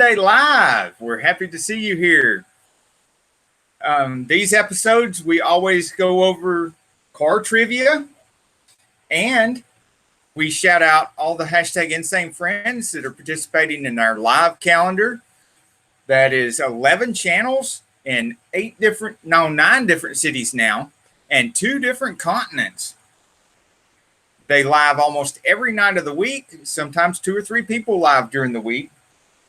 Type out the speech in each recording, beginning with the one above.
Sunday Live. We're happy to see you here. These episodes, we always go over car trivia, and we shout out all the hashtag Insane Friends that are participating in our live calendar. That is 11 channels in 9 different cities now, and 2 different continents. They live almost every night of the week, sometimes 2 or 3 people live during the week.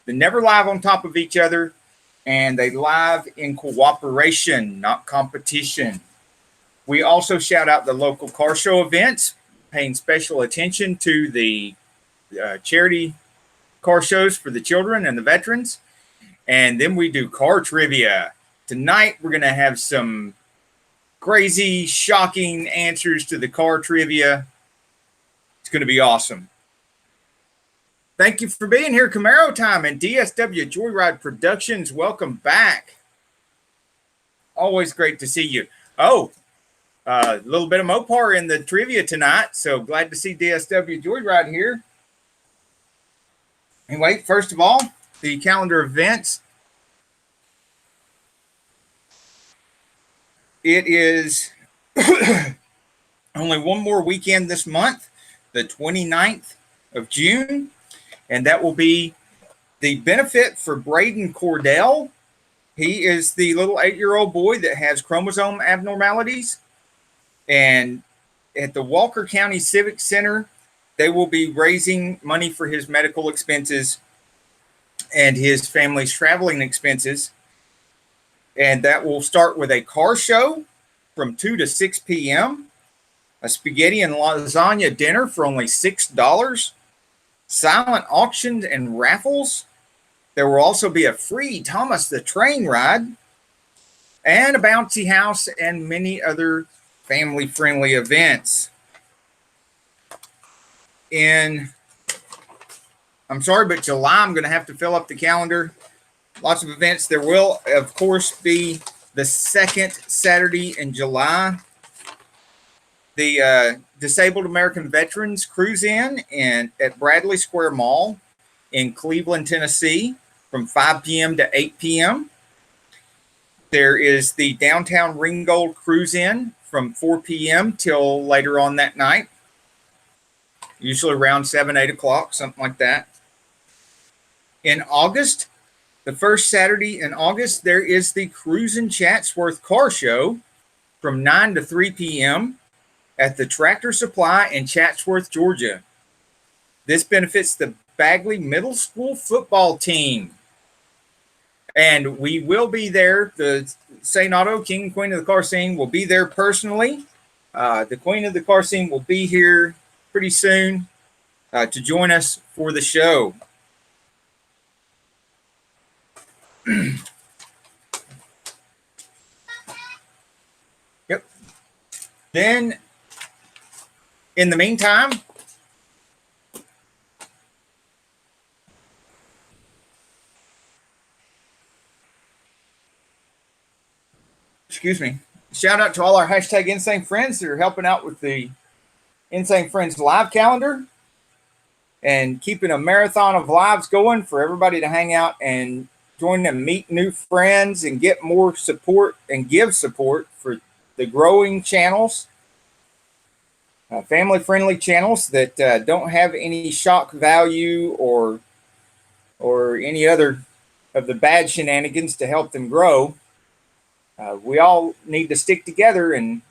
They never live on top of each other, and they live in cooperation, not competition. We also shout out the local car show events, paying special attention to the charity car shows for the children and the veterans. And then we do car trivia. Tonight, we're going to have some crazy, shocking answers to the car trivia. It's going to be awesome. Thank you for being here, Camaro Time and DSW Joyride Productions. Welcome back. Always great to see you. Oh, a little bit of Mopar in the trivia tonight, so glad to see DSW Joyride here. Anyway, first of all, the calendar events. It is only one more weekend this month, the 29th of June, and that will be the benefit for Braden Cordell. He is the little 8-year-old boy that has chromosome abnormalities, and at the Walker County Civic Center, they will be raising money for his medical expenses and his family's traveling expenses. And that will start with a car show from 2 to 6 p.m., a spaghetti and lasagna dinner for only $6, silent auctions and raffles. There will also be a free Thomas the Train ride, and a bouncy house, and many other family-friendly events. I'm sorry, but July, I'm going to have to fill up the calendar. Lots of events. There will, of course, be the second Saturday in July. The Disabled American Veterans Cruise In at Bradley Square Mall in Cleveland, Tennessee from 5 p.m. to 8 p.m. There is the Downtown Ringgold Cruise In from 4 p.m. till later on that night, usually around 7, 8 o'clock, something like that. In August, the first Saturday in August, there is the Cruisin' Chatsworth Car Show from 9 to 3 p.m. at the Tractor Supply in Chatsworth, Georgia. This benefits the Bagley Middle School football team. And we will be there. The Saneauto, King and Queen of the Car Scene, will be there personally. The Queen of the Car Scene will be here pretty soon to join us for the show. Yep. Then, in the meantime, excuse me, shout out to all our hashtag Insane Friends that are helping out with the Insane Friends live calendar and keeping a marathon of lives going for everybody to hang out and join and meet new friends and get more support and give support for the growing channels, family-friendly channels that don't have any shock value or any other of the bad shenanigans to help them grow. We all need to stick together and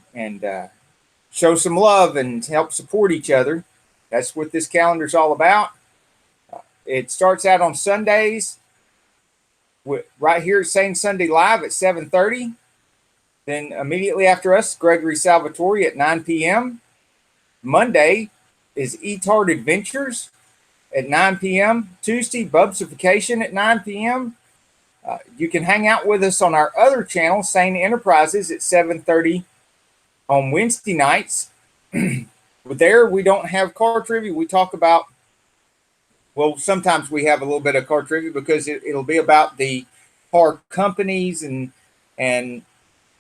show some love and help support each other. That's what this calendar is all about. It starts out on Sundays, right here at Sane Sunday Live at 7:30. Then immediately after us, Gregory Salvatore at 9 p.m. Monday is E-Tard Adventures at 9 p.m. Tuesday, Bubsification at 9 p.m. You can hang out with us on our other channel, Sane Enterprises, at 7:30 on Wednesday nights. But there we don't have car trivia. We talk about, well, sometimes we have a little bit of car trivia because it'll be about the car companies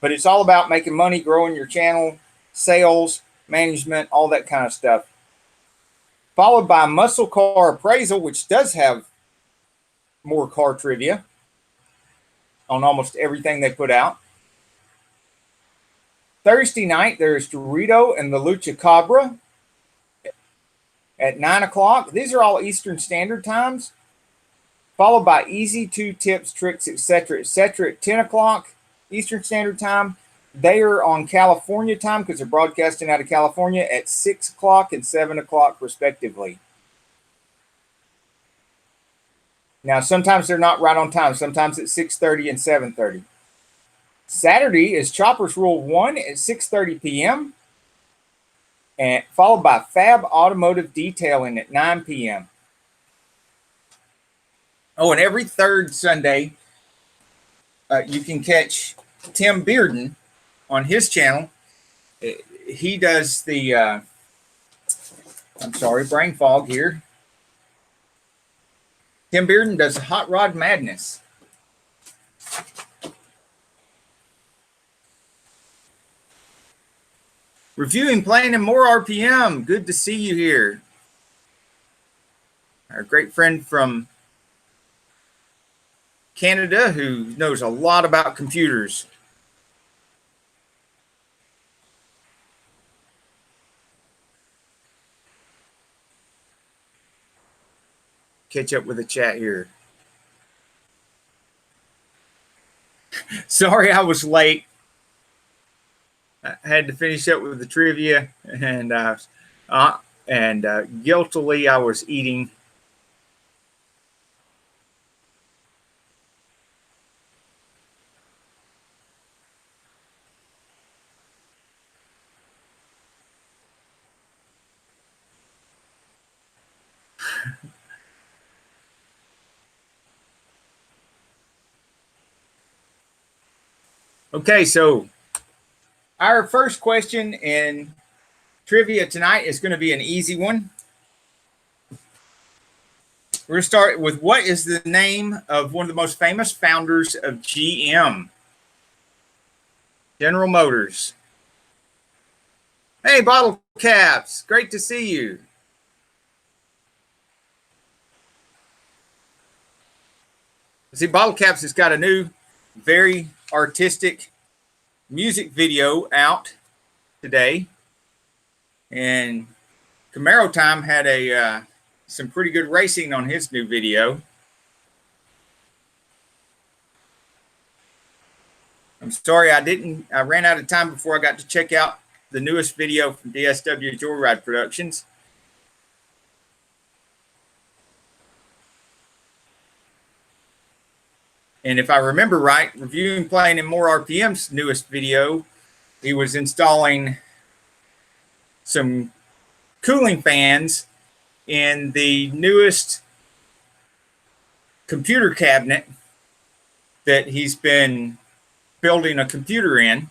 but it's all about making money, growing your channel, sales, management, all that kind of stuff. Followed by Muscle Car Appraisal, which does have more car trivia on almost everything they put out. Thursday night, there's Dorito and the Lucha Cabra at 9 o'clock. These are all Eastern Standard Times, followed by Easy 2 Tips, Tricks, etc., etc. at 10 o'clock Eastern Standard Time. They are on California time because they're broadcasting out of California at 6 o'clock and 7 o'clock, respectively. Now, sometimes they're not right on time. Sometimes it's 6:30 and 7:30. Saturday is Choppers Rule 1 at 6:30 p.m. and followed by Fab Automotive Detailing at 9 p.m. Oh, and every third Sunday, you can catch Tim Bearden on his channel. He does the, I'm sorry, brain fog here. Tim Bearden does Hot Rod Madness. Reviewing, playing, and more RPM. Good to see you here. Our great friend from Canada who knows a lot about computers. Catch up with the chat here. Sorry I was late. I had to finish up with the trivia, and guiltily I was eating. Okay, so our first question in trivia tonight is going to be an easy one. We're going to start with, what is the name of one of the most famous founders of GM? General Motors. Hey, Bottle Caps. Great to see you. See, Bottle Caps has got a new, very artistic music video out today, and Camaro Time had some pretty good racing on his new video. I'm sorry I ran out of time before I got to check out the newest video from DSW Joyride Productions. And if I remember right, Reviewing, Playing, and More RPM's newest video, he was installing some cooling fans in the newest computer cabinet that he's been building a computer in.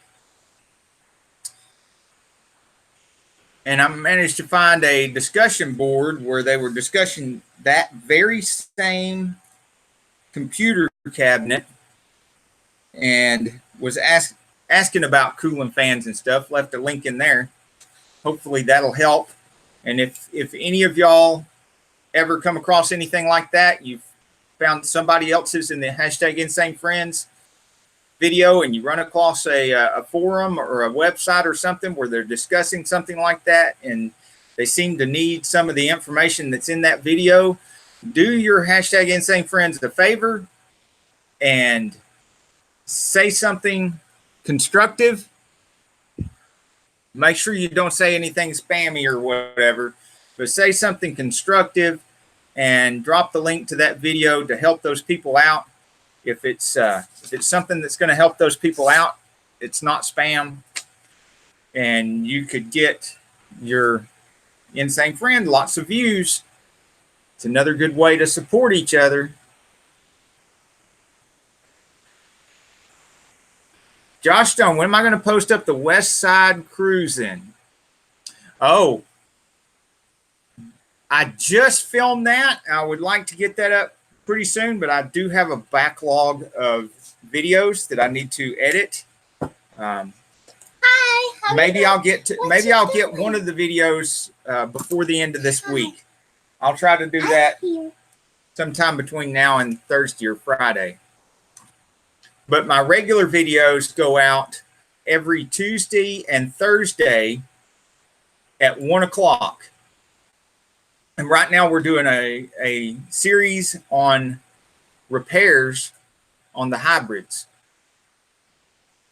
And I managed to find a discussion board where they were discussing that very same computer cabinet and was asking about cooling fans and stuff. Left a link in there. Hopefully that'll help. And if any of y'all ever come across anything like that, you've found somebody else's in the hashtag Insane Friends video, and you run across a forum or a website or something where they're discussing something like that, and they seem to need some of the information that's in that video, do your hashtag Insane Friends a favor and say something constructive. Make sure you don't say anything spammy or whatever, but say something constructive and drop the link to that video to help those people out. If it's something that's going to help those people out, it's not spam, and you could get your Insane Friend lots of views. It's another good way to support each other. Josh Stone, when am I going to post up the West Side Cruising? Oh, I just filmed that. I would like to get that up pretty soon, but I do have a backlog of videos that I need to edit. Hi. Maybe I'll get one of the videos before the end of this week. I'll try to do that sometime between now and Thursday or Friday. But my regular videos go out every Tuesday and Thursday at 1 o'clock. And right now we're doing a series on repairs on the hybrids.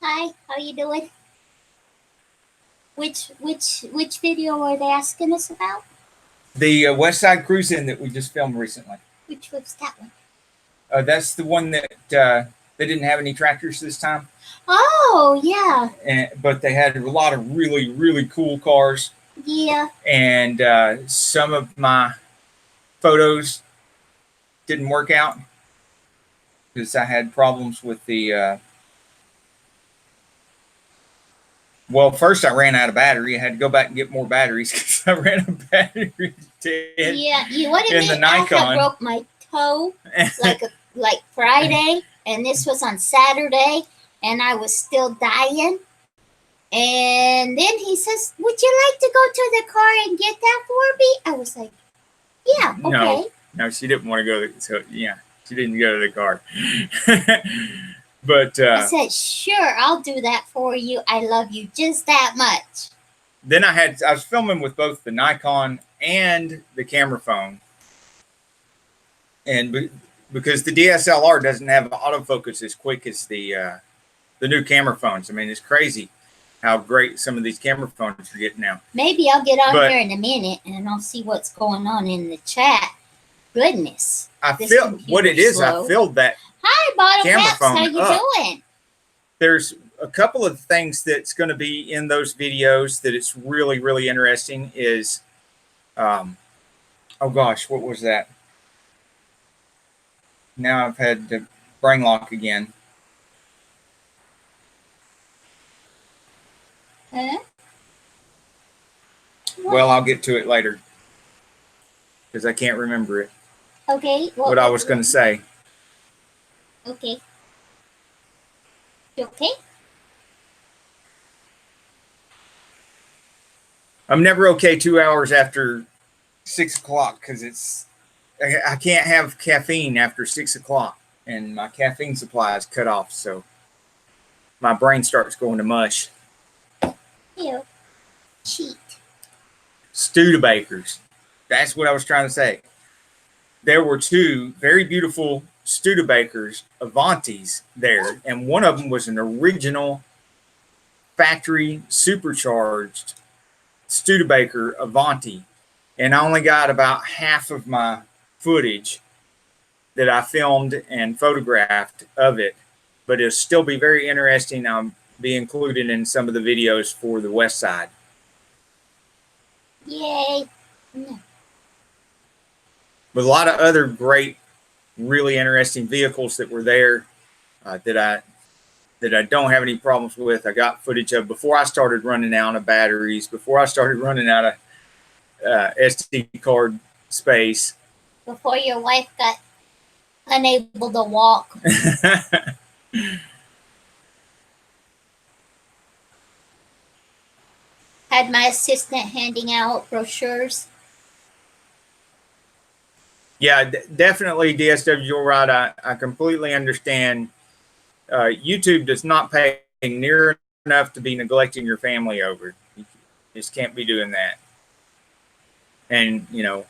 Hi, how you doing? Which video are they asking us about? The West Side Cruise-In that we just filmed recently. Which was that one? That's the one that they didn't have any tractors this time. Oh, yeah. But they had a lot of really, really cool cars. Yeah. And some of my photos didn't work out because I had problems with the... well, first I ran out of battery. I had to go back and get more batteries because I ran a battery dead. Yeah, you want to in the Nikon. I broke my toe like Friday, and this was on Saturday, and I was still dying. And then he says, "Would you like to go to the car and get that for me?" I was like, "Yeah, okay." No, she didn't want to go. So yeah, she didn't go to the car. But I said, "Sure, I'll do that for you. I love you just that much." Then I was filming with both the Nikon and the camera phone, and because the DSLR doesn't have autofocus as quick as the new camera phones. I mean, it's crazy how great some of these camera phones are getting now. Maybe I'll get on here in a minute and I'll see what's going on in the chat. Goodness, I feel what it is. Slow. I filled that. Hi, Bottle camera Caps. phone How you up. doing? There's a couple of things that's going to be in those videos that it's really, really interesting is, oh gosh, what was that? Now I've had the brain lock again. Huh? Well, I'll get to it later because I can't remember it. Okay. What I was going to say. Okay. You okay? I'm never okay 2 hours after 6 o'clock because I can't have caffeine after 6 o'clock, and my caffeine supply is cut off, so my brain starts going to mush. You cheat. Studebakers. That's what I was trying to say. There were two very beautiful Studebakers Avantis there, and one of them was an original factory supercharged Studebaker Avanti, and I only got about half of my footage that I filmed and photographed of it, but it'll still be very interesting. I'll be included in some of the videos for the West Side. Yay. No. But a lot of other great, really interesting vehicles that were there that I don't have any problems with. I got footage of before I started running out of batteries, before I started running out of SD card space. Before your wife got unable to walk. Had my assistant handing out brochures. Yeah, definitely, DSW, you're right. I completely understand. YouTube does not pay near enough to be neglecting your family over. You just can't be doing that. And, you know,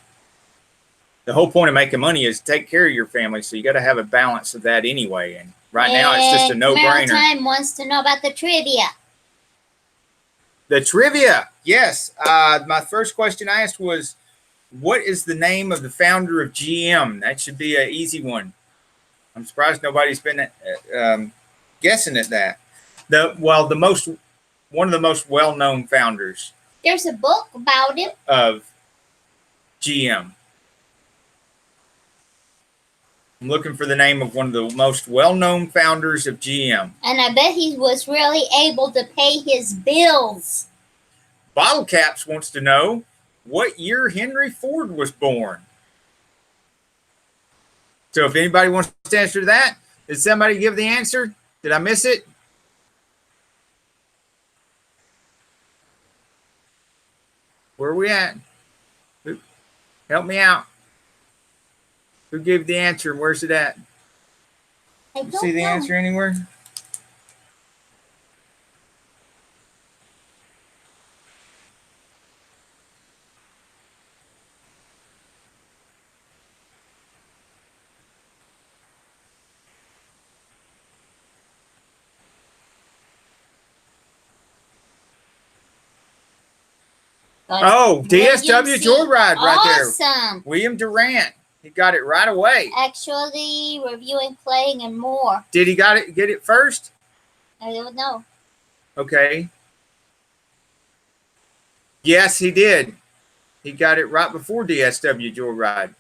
the whole point of making money is to take care of your family, so you got to have a balance of that anyway. And right now, it's just a no-brainer. Time wants to know about the trivia. The trivia, yes. My first question I asked was, what is the name of the founder of GM? That should be an easy one. I'm surprised nobody's been guessing at that. One of the most well-known founders. There's a book about him. Of GM. I'm looking for the name of one of the most well-known founders of GM. And I bet he was really able to pay his bills. Bottle Caps wants to know what year Henry Ford was born. So if anybody wants to answer that, did somebody give the answer? Did I miss it? Where are we at? Help me out. Who gave the answer and where's it at? I You don't see the know. answer anywhere? Oh, DSW Joyride right there. Awesome. William Durant. He got it right away. Actually, reviewing, playing, and more. Did he get it first? I don't know. Okay. Yes, he did. He got it right before DSW Joyride,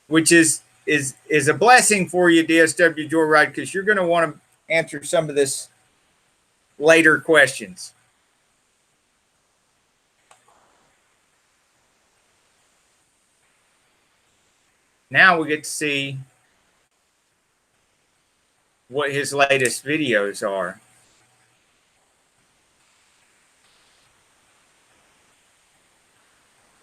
which is a blessing for you, DSW Joyride, because you're going to want to answer some of this later questions. Now we get to see what his latest videos are.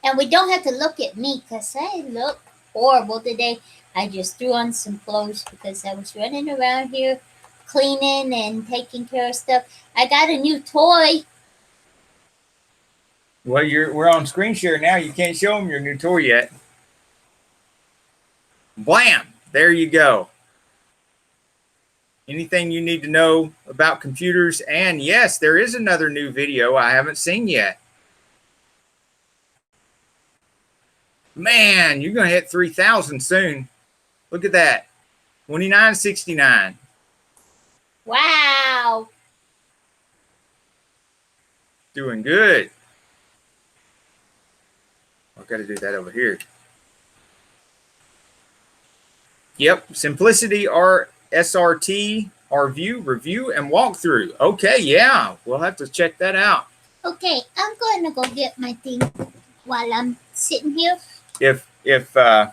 And we don't have to look at me because I look horrible today. I just threw on some clothes because I was running around here cleaning and taking care of stuff. I got a new toy. Well, we're on screen share now. You can't show them your new toy yet. Blam! There you go. Anything you need to know about computers. And yes, there is another new video I haven't seen yet. Man, you're going to hit 3,000 soon. Look at that. 2969. Wow. Doing good. I've got to do that over here. Yep. Simplicity SRT, review, and walkthrough. Okay, yeah. We'll have to check that out. Okay, I'm going to go get my thing while I'm sitting here. If and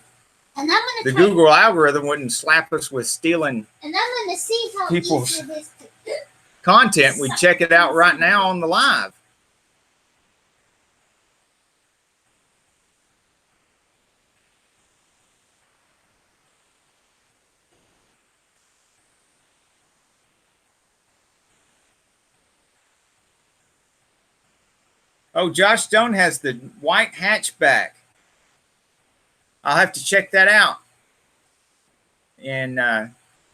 I'm gonna the Google algorithm wouldn't slap us with stealing and I'm going to see how people's easy it is to content, we'd check it out right now on the live. Oh, Josh Stone has the white hatchback. I'll have to check that out. And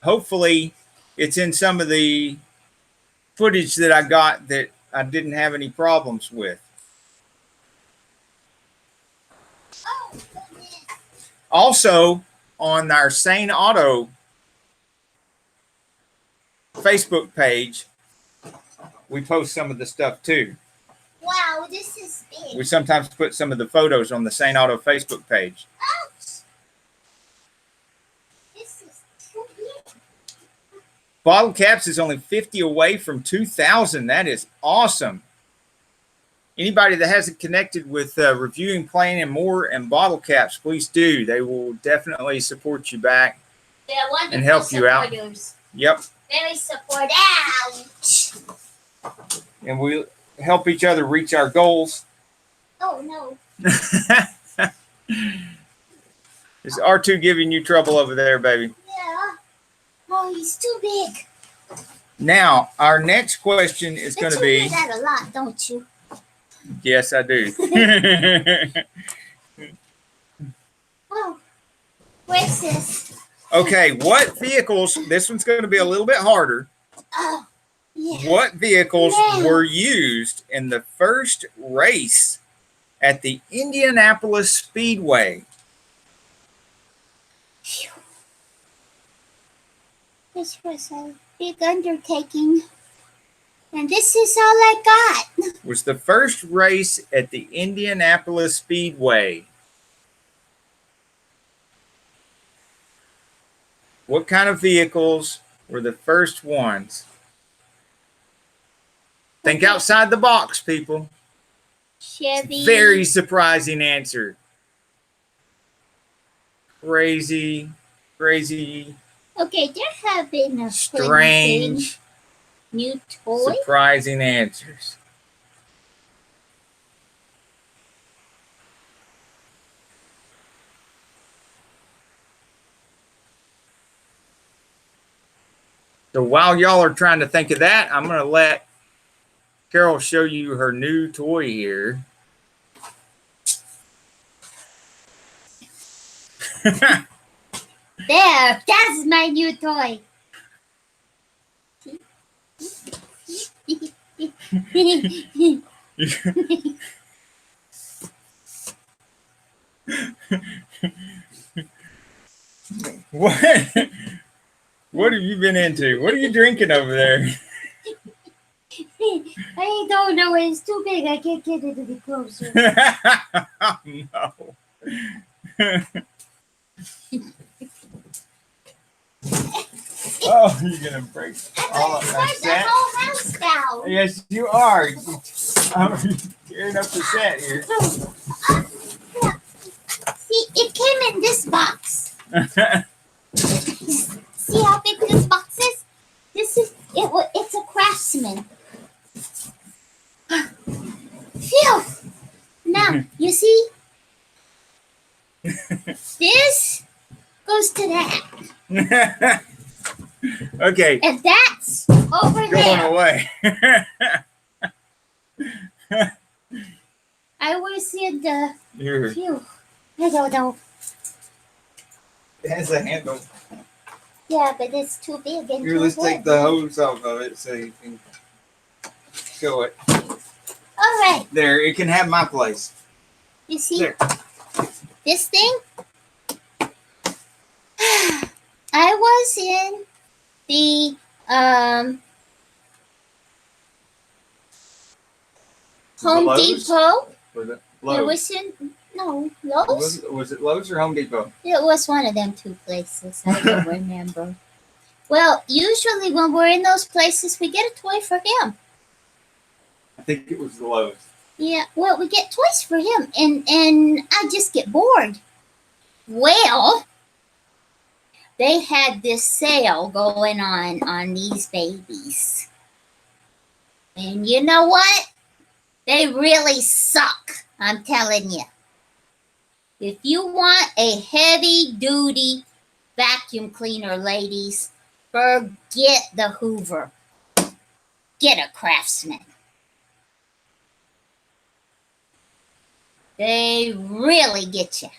hopefully it's in some of the footage that I got that I didn't have any problems with. Oh, goodness. Also, on our Saneauto Facebook page, we post some of the stuff too. Wow, this is big. We sometimes put some of the photos on the Saneauto Facebook page. Ouch. This is too big. Bottle caps is only 50 away from 2,000. That is awesome. Anybody that hasn't connected with reviewing, playing, and more, and bottle caps, please do. They will definitely support you back and help you out. Yep. Very supportive. Ouch. And we help each other reach our goals. Oh, no. Is R2 giving you trouble over there, baby? Yeah. Oh, he's too big. Now, our next question is going to be... You do that a lot, don't you? Yes, I do. Oh, where's this? Okay, what vehicles... This one's going to be a little bit harder. Oh, yeah. What vehicles Yeah. were used in the first race at the Indianapolis Speedway? Phew. This was a big undertaking. And this is all I got. Was the first race at the Indianapolis Speedway? What kind of vehicles were the first ones? Think outside the box, people. Chevy. Very surprising answer. Crazy. Okay, there have been a Strange. New toy. Surprising answers. So while y'all are trying to think of that, I'm going to let Carol show you her new toy here. There, that's my new toy. What have you been into? What are you drinking over there? I don't know. It's too big. I can't get it any closer. Oh, no. Oh, you're gonna break all of Where's the whole house down? Yes, you are. I'm tearing up the set here. See, it came in this box. See how big this box is? This is it. It's a Craftsman. Phew. Now you see, this goes to that. Okay. And that's over Going there. away. I was in the. Here. Phew. I don't know. It has a handle. Yeah, but it's too big and Here, too let's big. take the hose off of it so you can show it. All right. There, it can have my place. You see There. this thing? I was in the Home Lowe's? Depot. Was it It Lowe's? was in Lowe's. Was it Lowe's or Home Depot? It was one of them two places. I don't remember. Well, usually when we're in those places, we get a toy for him. I think it was the Lowe's. Yeah, well, we get toys for him, and I just get bored. Well, they had this sale going on these babies. And you know what? They really suck, I'm telling you. If you want a heavy-duty vacuum cleaner, ladies, forget the Hoover. Get a Craftsman. They really get you.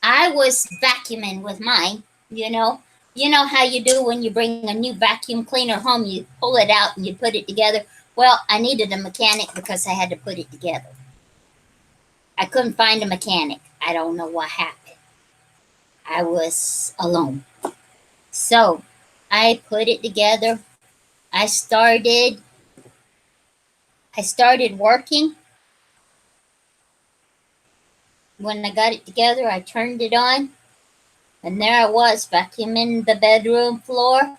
I was vacuuming with mine, you know. You know how you do when you bring a new vacuum cleaner home, you pull it out and you put it together. Well, I needed a mechanic because I had to put it together. I couldn't find a mechanic. I don't know what happened. I was alone. So I put it together. I started working. When I got it together, I turned it on. And there I was, vacuuming the bedroom floor.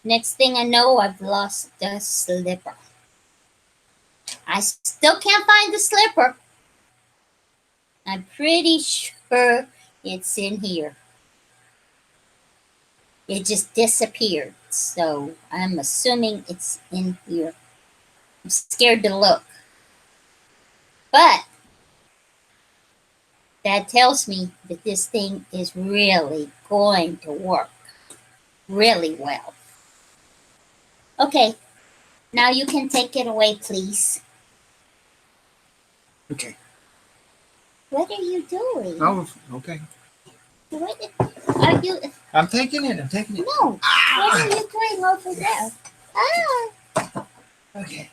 Next thing I know, I've lost the slipper. I still can't find the slipper. I'm pretty sure it's in here. It just disappeared. So I'm assuming it's in here. I'm scared to look. But that tells me that this thing is really going to work really well. Okay, now you can take it away, please. Okay. What are you doing? Oh, okay. What are you? I'm taking it. No. What are you doing over there? Ah. Okay.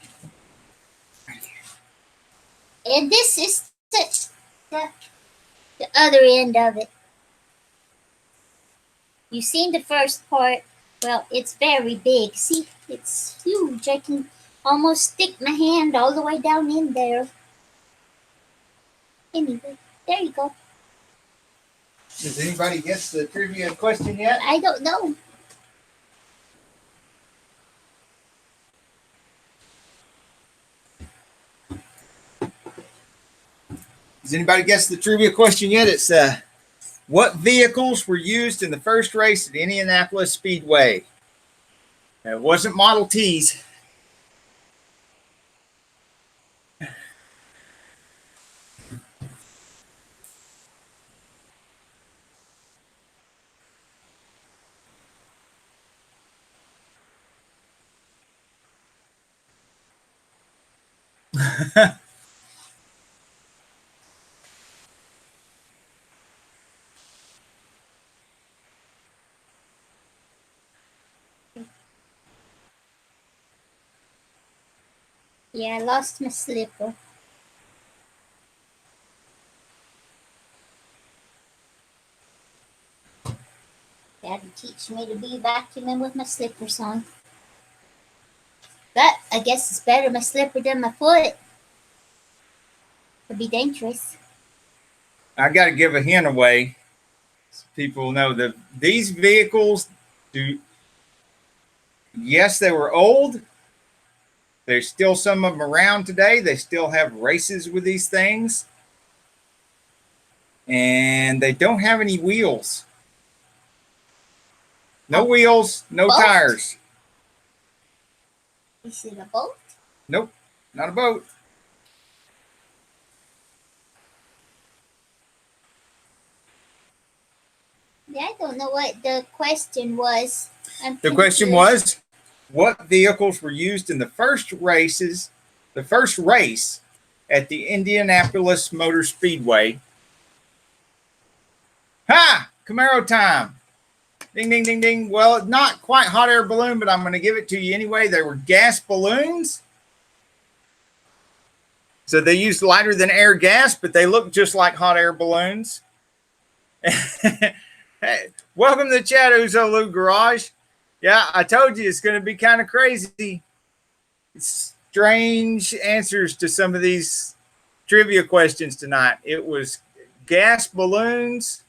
And this is the other end of it. You've seen the first part. Well, it's very big. See, it's huge. I can almost stick my hand all the way down in there. Anyway, there you go. Does anybody guess the trivia question yet? I don't know. Does anybody guess the trivia question yet? It's what vehicles were used in the first race at Indianapolis Speedway? It wasn't Model Ts. Yeah, I lost my slipper. Daddy teach me to be vacuuming with my slippers on. But I guess it's better my slipper than my foot. It'd be dangerous. I got to give a hint away. So people know that these vehicles do. Yes, they were old. There's still some of them around today. They still have races with these things. And they don't have any wheels. No wheels, no boat? tires. Is it a boat? Nope, not a boat. Yeah, I don't know what the question was. The question was, what vehicles were used in the first race at the Indianapolis Motor Speedway? Ha! Camaro time. Ding, ding, ding, ding. Well, not quite hot air balloon, but I'm going to give it to you anyway. They were gas balloons. So they used lighter than air gas, but they look just like hot air balloons. Hey, welcome to the Chatuzolu Garage. Yeah, I told you it's going to be kind of crazy. Strange answers to some of these trivia questions tonight. It was gas balloons.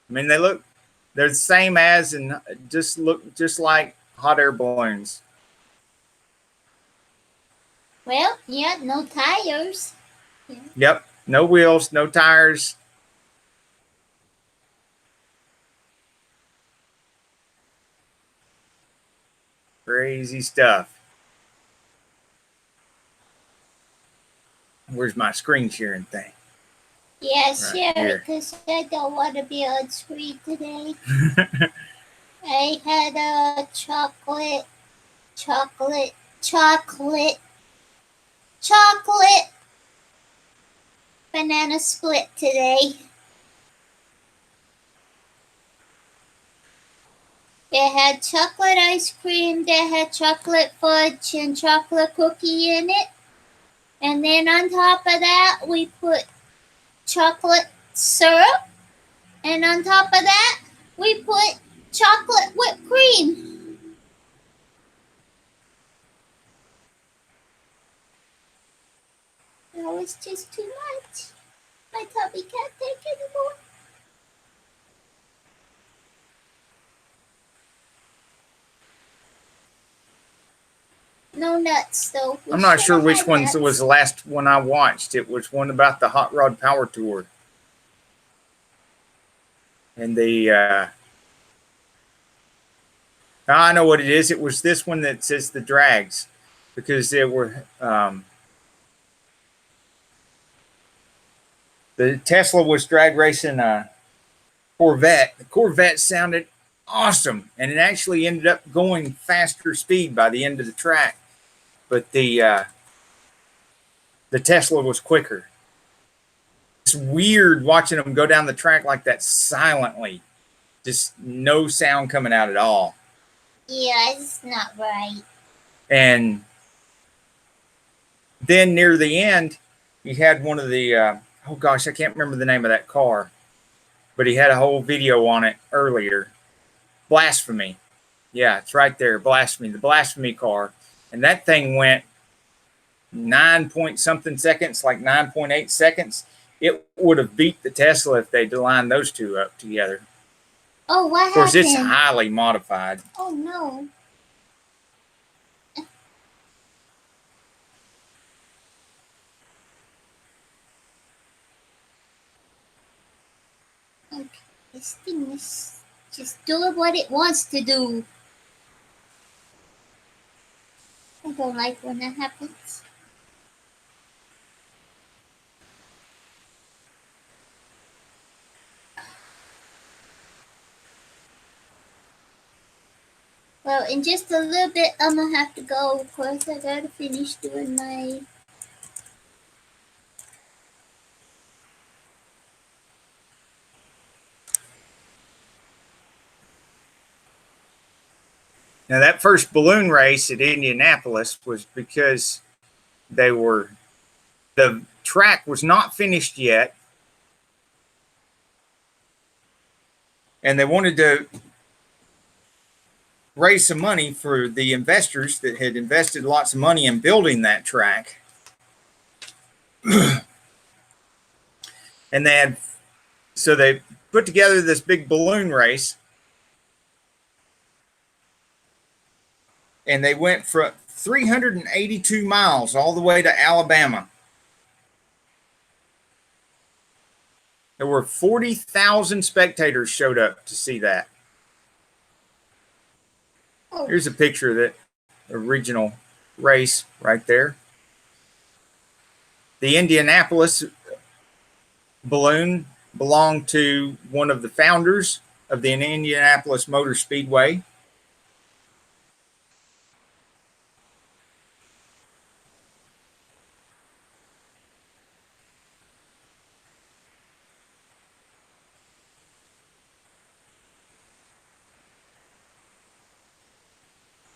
I mean, they're the same as and just look just like hot air balloons. Well, yeah, no tires. Yeah. Yep, no wheels, no tires. Crazy stuff. Where's my screen sharing thing? Yeah, share it because I don't want to be on screen today. I had a chocolate banana split today. They had chocolate ice cream, they had chocolate fudge and chocolate cookie in it. And then on top of that, we put chocolate syrup. And on top of that, we put chocolate whipped cream. That was just too much. My tummy can't take anymore. No nuts, though. I'm not sure which one was the last one I watched. It was one about the Hot Rod Power Tour. And I know what it is. It was this one that says the drags. Because there were... the Tesla was drag racing a Corvette. The Corvette sounded awesome. And it actually ended up going faster speed by the end of the track. But the Tesla was quicker. It's weird watching them go down the track like that silently. Just no sound coming out at all. Yeah, it's not right. And then near the end, he had one of the, oh gosh, I can't remember the name of that car. But he had a whole video on it earlier. Blasphemy. Yeah, it's right there. Blasphemy. The Blasphemy car. And that thing went 9 point something seconds, like 9.8 seconds. It would have beat the Tesla if they'd lined those two up together. Oh, what happened? Of course, it's highly modified. Oh, no. Okay, this thing is just doing what it wants to do. I don't like when that happens. Well, in just a little bit, I'm gonna have to go. Of course, I gotta finish doing my. Now, that first balloon race at Indianapolis was because the track was not finished yet, and they wanted to raise some money for the investors that had invested lots of money in building that track. And they put together this big balloon race, and they went from 382 miles all the way to Alabama. There were 40,000 spectators showed up to see that. Here's a picture of that original race right there. The Indianapolis balloon belonged to one of the founders of the Indianapolis Motor Speedway.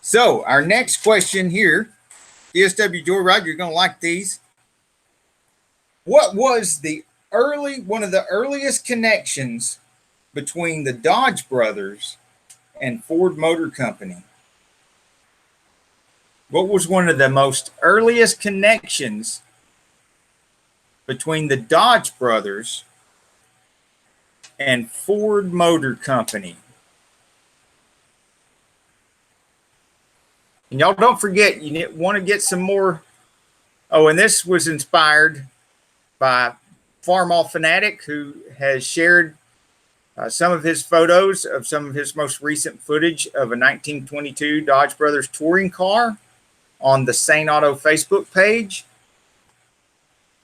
So our next question here, DSW Joyride, you're going to like these. What was one of the earliest connections between the Dodge brothers and Ford Motor Company? What was one of the most earliest connections between the Dodge brothers and Ford Motor Company? And y'all don't forget, you want to get some more. Oh, and this was inspired by Farmall Fanatic, who has shared some of his photos of some of his most recent footage of a 1922 Dodge Brothers touring car on the Saneauto Facebook page.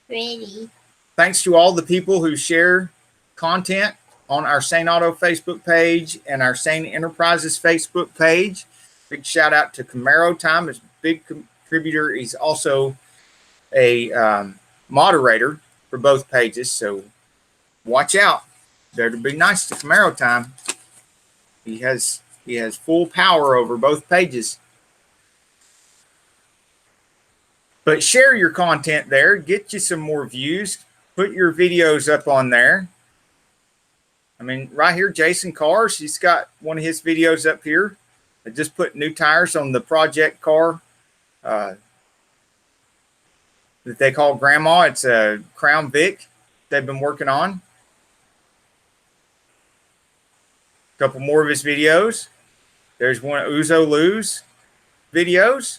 Ready. Thanks to all the people who share content on our Saneauto Facebook page and our Sane Enterprises Facebook page. Big shout out to Camaro Time, is a big contributor. He's also a moderator for both pages, so watch out. Better be nice to Camaro Time. He has full power over both pages. But share your content there. Get you some more views. Put your videos up on there. I mean, right here, Jason Cars, he's got one of his videos up here. I just put new tires on the project car that they call Grandma. It's a Crown Vic they've been working on. A couple more of his videos. There's one of Uzo Lou's videos.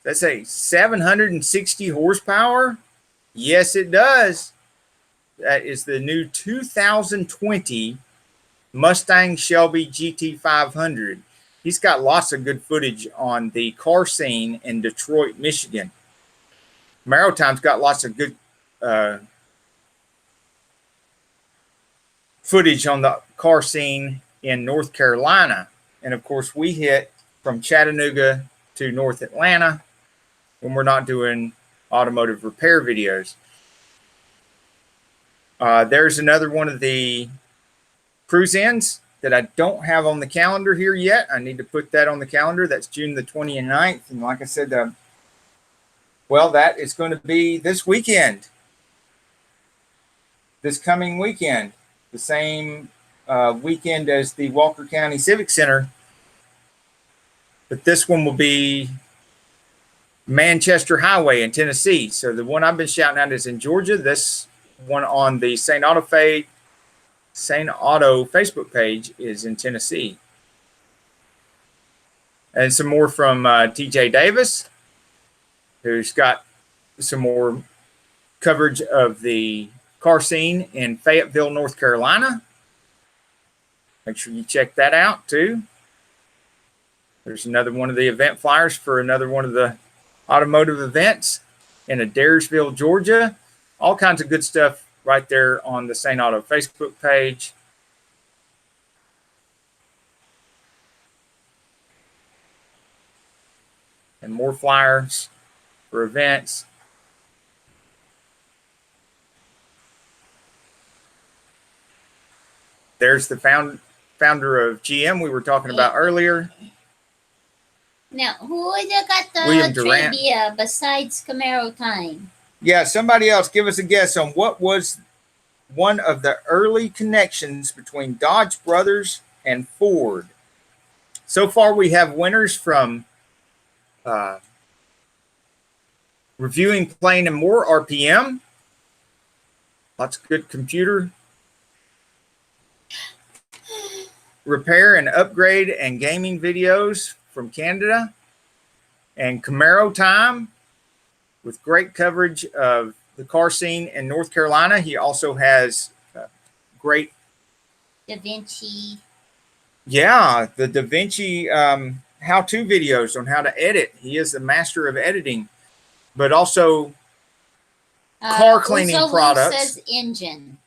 That's a 760 horsepower. Yes, it does. That is the new 2020 Mustang Shelby GT500. He's got lots of good footage on the car scene in Detroit, Michigan. Maritime's got lots of good footage on the car scene in North Carolina. And of course, we hit from Chattanooga to North Atlanta when we're not doing automotive repair videos. There's another one of the cruise-ins that I don't have on the calendar here yet. I need to put that on the calendar. That's June the 29th. And like I said, well, that is going to be this weekend. This coming weekend. The same weekend as the Walker County Civic Center. But this one will be Manchester Highway in Tennessee. So the one I've been shouting out is in Georgia. This one on the Saneauto Facebook page is in Tennessee. And some more from TJ Davis, who's got some more coverage of the car scene in Fayetteville, North Carolina. Make sure you check that out too. There's another one of the event flyers for another one of the automotive events in Adairsville, Georgia. All kinds of good stuff right there on the Saneauto Facebook page. and more flyers for events. There's the founder of GM we were talking about earlier. Now, who would have got William the Durant. trivia besides Camaro time? Yeah, somebody else give us a guess on what was one of the early connections between Dodge Brothers and Ford. So far, we have winners from Reviewing, Playing, and More, RPM. Lots of good computer repair and upgrade and gaming videos from Canada. And Camaro Time, with great coverage of the car scene in North Carolina. He also has great Da Vinci. Yeah, the Da Vinci how-to videos on how to edit. He is the master of editing, but also car cleaning products. Says engine.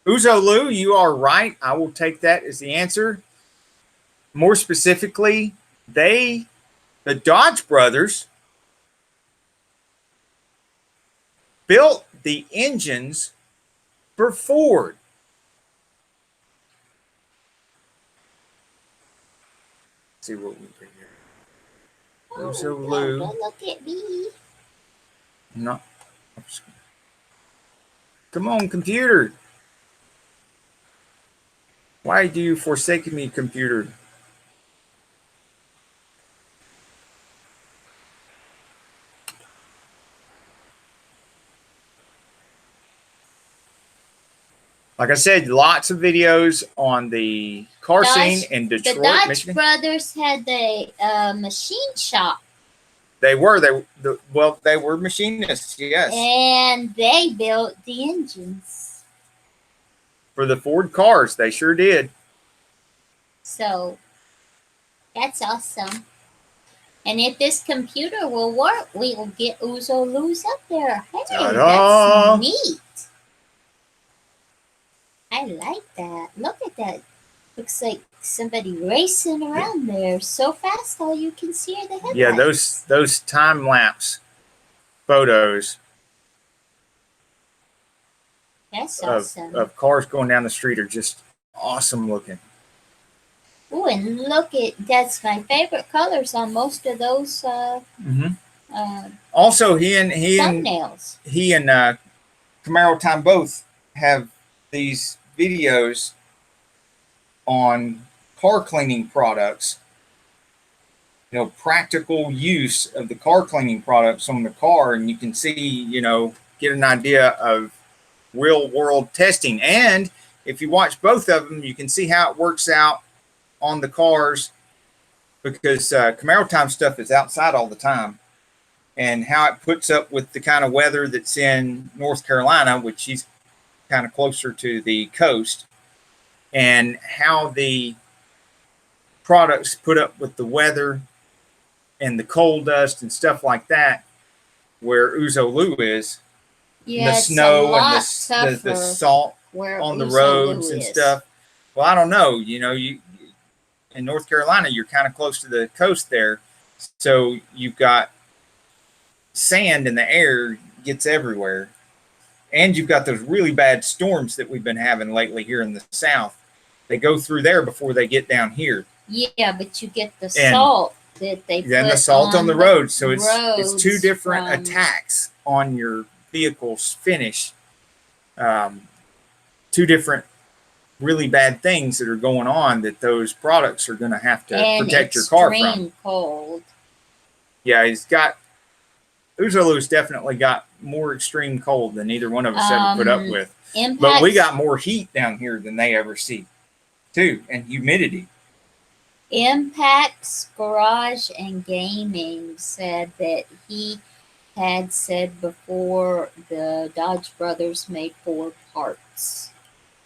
Uzolu, you are right. I will take that as the answer. More specifically, the Dodge brothers, built the engines for Ford. Let's see what we do here. Uzolu. Don't look at me. No. Come on, computer. Why do you forsake me, computer? Like I said, lots of videos on the car scene in Detroit, the Dodge Michigan. brothers had a machine shop. They were machinists, yes, and they built the engines for the Ford cars. They sure did. So that's awesome. And if this computer will work, we will get Uzolu's up there. Hey, Ta-da! that's neat. I like that. Look at that. Looks like somebody racing around there so fast all you can see are the headlights. Yeah, those time lapse photos That's awesome. of cars going down the street are just awesome looking. Oh, and look at that's my favorite colors on most of those Also, he and thumbnails. He and Camaro Time both have these videos on car cleaning products. You know, practical use of the car cleaning products on the car, and you can see, you know, get an idea of real world testing. And if you watch both of them, you can see how it works out on the cars, because Camaro Time stuff is outside all the time, and how it puts up with the kind of weather that's in North Carolina, which he's kind of closer to the coast, and how the products put up with the weather and the coal dust and stuff like that, where Uzolu is. Yeah, the snow and the salt on the roads and stuff. Well, I don't know. You know, you in North Carolina, you're kind of close to the coast there, so you've got sand in the air, gets everywhere, and you've got those really bad storms that we've been having lately here in the South. They go through there before they get down here. Yeah, but you get the salt that they put the salt on the road, so it's two different from attacks on your vehicle's finish. Two different really bad things that are going on that those products are going to have to protect your car from. Extreme cold. Yeah, Uzolu's definitely got more extreme cold than either one of us ever put up with. But we got more heat down here than they ever see, too, and humidity. Impact's Garage and Gaming said that he had said before the Dodge brothers made 4 parts.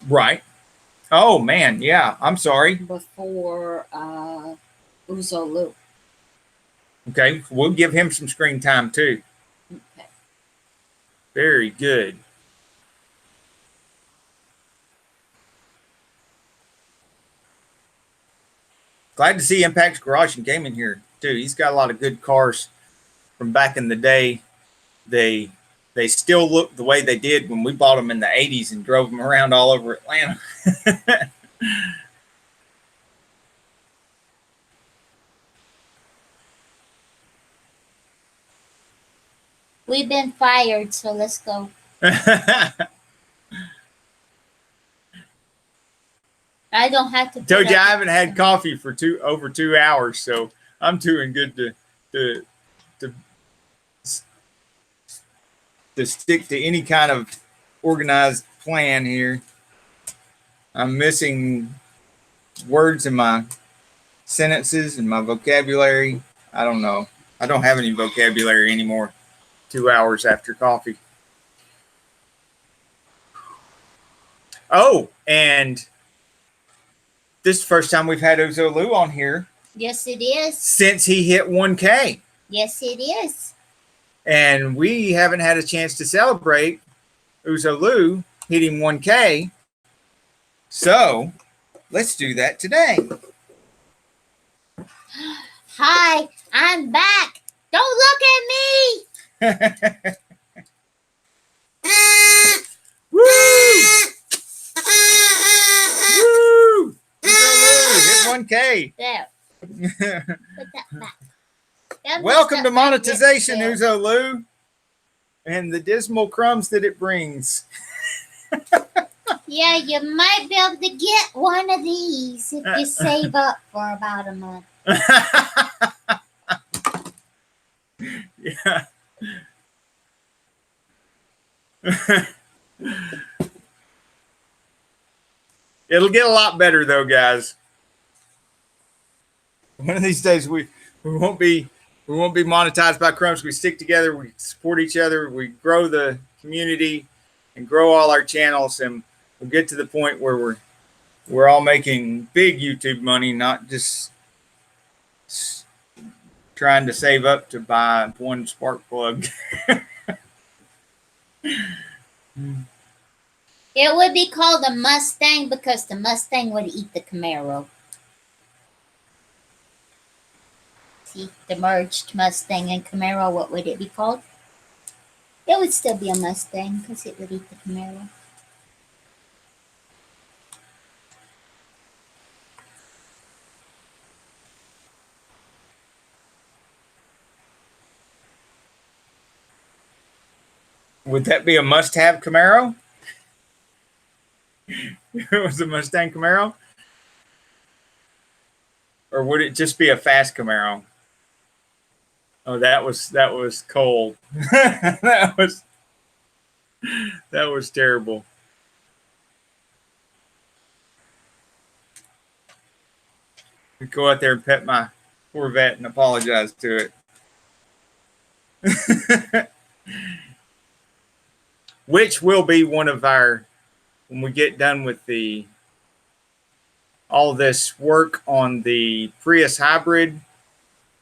Right. Oh, man, yeah. I'm sorry. Before Uzolu. Okay, we'll give him some screen time, too. Okay. Very good. Glad to see Impact's Garage and Gaming here too. He's got a lot of good cars from back in the day. They still look the way they did when we bought them in the 80s and drove them around all over Atlanta. We've been fired, so let's go. I don't have to. Told you I haven't had coffee for over 2 hours, so I'm doing good to stick to any kind of organized plan here. I'm missing words in my sentences and my vocabulary. I don't know. I don't have any vocabulary anymore 2 hours after coffee. Oh, and this is the first time we've had Ozolu on here. Yes, it is. Since he hit 1K. Yes, it is. And we haven't had a chance to celebrate Ozolu hitting 1K. So let's do that today. Hi, I'm back. Don't look at me. Woo! Woo! Hit 1K. There. Put that back. Welcome to monetization, Ozolu, and the dismal crumbs that it brings. Yeah, you might be able to get one of these if you save up for about a month. Yeah. It'll get a lot better though, guys. One of these days we won't be monetized by crumbs. We stick together, we support each other, we grow the community and grow all our channels, and we'll get to the point where we're all making big YouTube money, not just trying to save up to buy one spark plug. It would be called a Mustang because the Mustang would eat the Camaro. See, the merged Mustang and Camaro, what would it be called? It would still be a Mustang because it would eat the Camaro. Would that be a must-have Camaro? If it was a Mustang Camaro? Or would it just be a fast Camaro? Oh, that was cold. that was terrible. We go out there and pet my Corvette and apologize to it. Which will be one of our, when we get done with all this work on the Prius hybrid,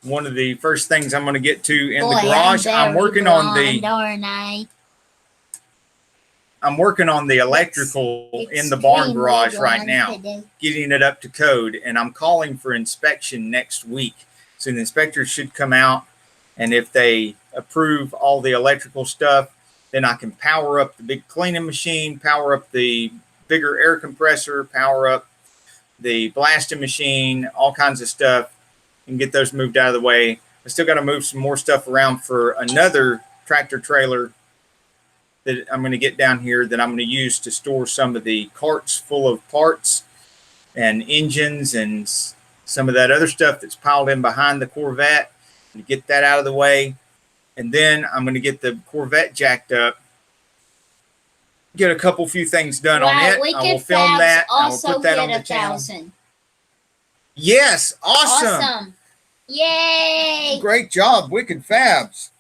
one of the first things I'm going to get to in the garage. I'm working on the electrical in the barn garage right now, getting it up to code, and I'm calling for inspection next week. So the inspectors should come out, and if they approve all the electrical stuff, then I can power up the big cleaning machine, power up the bigger air compressor, power up the blasting machine, all kinds of stuff, and get those moved out of the way. I still got to move some more stuff around for another tractor trailer that I'm going to get down here that I'm going to use to store some of the carts full of parts and engines and some of that other stuff that's piled in behind the Corvette, to get that out of the way. And then I'm going to get the Corvette jacked up, get a few things done on it. I will film that. I will put that on the channel. Yes, awesome. Yay! Great job, Wicked Fabs.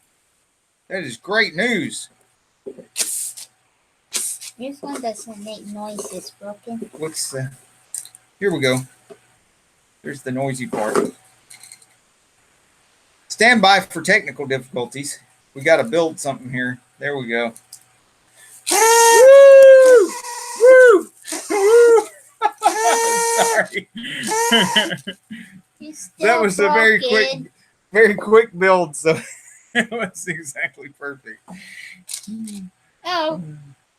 That is great news. This one doesn't make noise. It's broken. What's the? Here we go. There's the noisy part. Stand by for technical difficulties. We got to build something here. There we go. Woo! Woo! Woo! Sorry. That was a very quick build, so it was exactly perfect. Oh.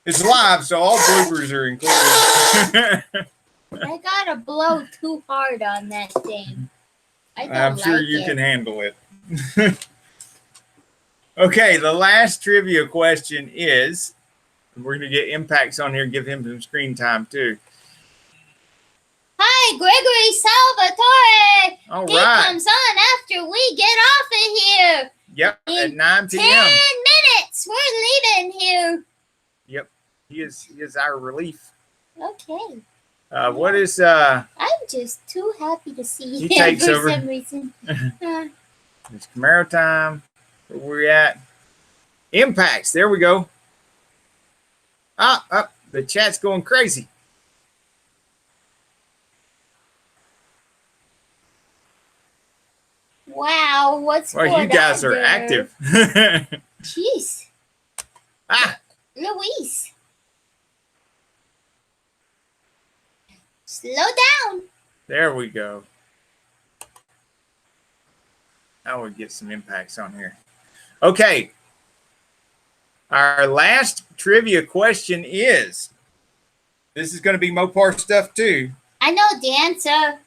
It's live, so all bloopers are included. I gotta blow too hard on that thing. I'm sure you can handle it. Okay, the last trivia question is, we're going to get Impacts on here and give him some screen time too. Hi, Gregory Salvatore. All he right. comes on after we get off of here. Yep, at 9 p.m. 10 minutes. We're leaving here. Yep, he is our relief. Okay. What is I'm just too happy to see him takes for over. some reason. It's Camaro time. Where we're at. Impacts. There we go. The chat's going crazy. Wow, what's going on? Well, you guys are there? active. Jeez. Luis. Slow down. There we go. Now we get some impacts on here. Okay. Our last trivia question is, this is going to be Mopar stuff too. I know the answer.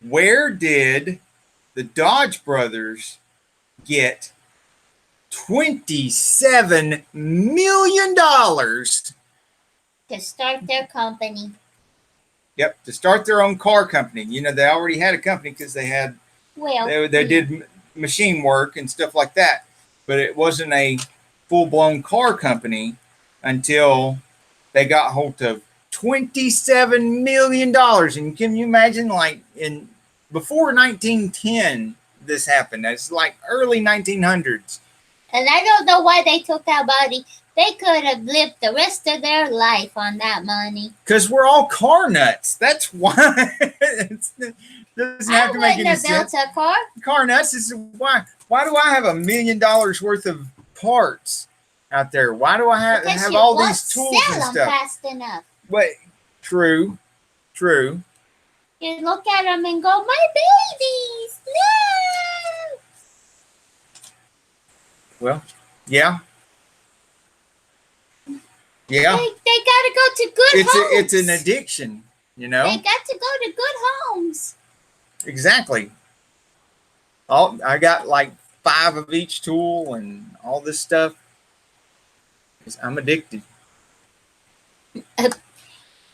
Where did the Dodge brothers get $27 million? To start their company. Yep, to start their own car company. You know, they already had a company because they had they did machine work and stuff like that, but it wasn't a full-blown car company until they got hold of $27 million. And can you imagine, like, before 1910 this happened? It's like early 1900s. And I don't know why they took that money. They could have lived the rest of their life on that money. Because we're all car nuts. That's why. It doesn't have to make any sense. Built a car. Car nuts. This is why. Why do I have $1 million worth of parts out there? Why do I have all these tools and stuff? Fast enough. But true. You look at them and go, my babies, no. Well, yeah. Yeah. They got to go to good homes. It's an addiction, you know. They got to go to good homes. Exactly. I got like 5 of each tool and all this stuff. I'm addicted.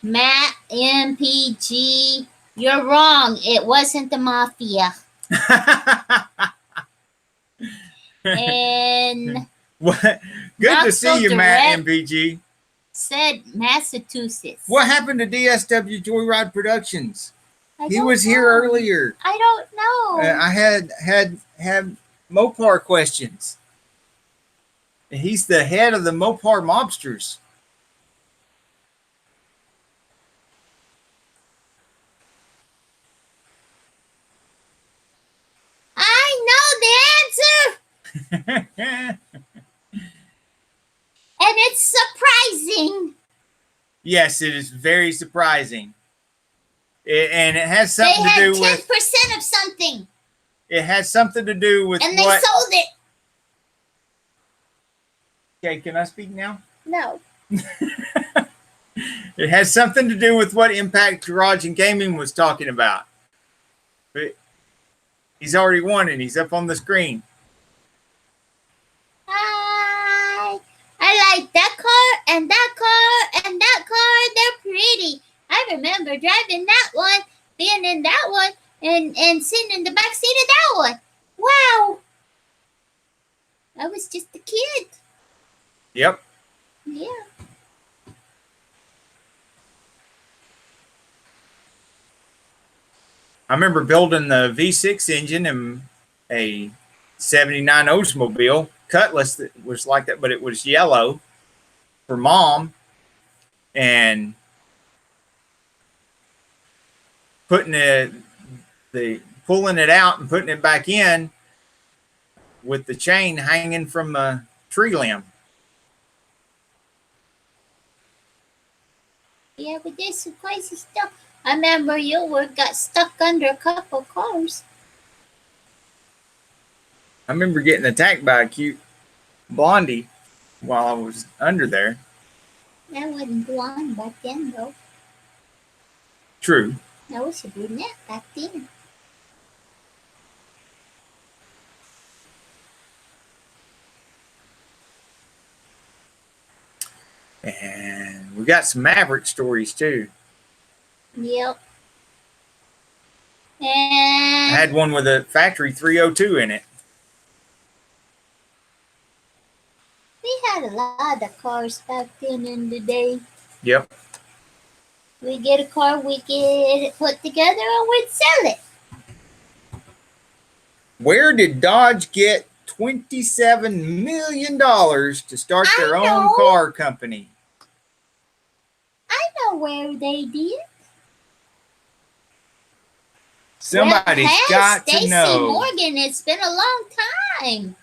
Matt MPG, you're wrong. It wasn't the mafia. And what? Good to see you, Matt MPG. Said Massachusetts. What happened to DSW Joyride Productions? He was here know. earlier. I don't know. I had Mopar questions. He's the head of the Mopar mobsters. I know the answer. And it's surprising. Yes, it is very surprising. And it has something to do with 10% of something. It has something to do with and they sold it. Okay, can I speak now? No. It has something to do with what Impact Garage and Gaming was talking about. But he's already won it. He's up on the screen. Hi. I like that car and that car and that car. They're pretty. I remember driving that one, being in that one, and sitting in the back seat of that one. Wow. I was just a kid. Yep. Yeah. I remember building the V6 engine in a 79 Oldsmobile Cutlass that was like that, but it was yellow for Mom, and putting pulling it out and putting it back in with the chain hanging from a tree limb. Yeah, but there's some crazy stuff. I remember you got stuck under a couple cars. I remember getting attacked by a cute blondie while I was under there. That wasn't blonde back then, though. True. That was a brunette back then. And we got some Maverick stories too. Yep. I And had one with a factory 302 in it. we had a lot of cars back then in the day. Yep. We get a car, we get it put together, and we'd sell it. Where did Dodge get $27 million to start their own know. car company? I know where they did. Somebody's got to Stacey know. Morgan, it's been a long time.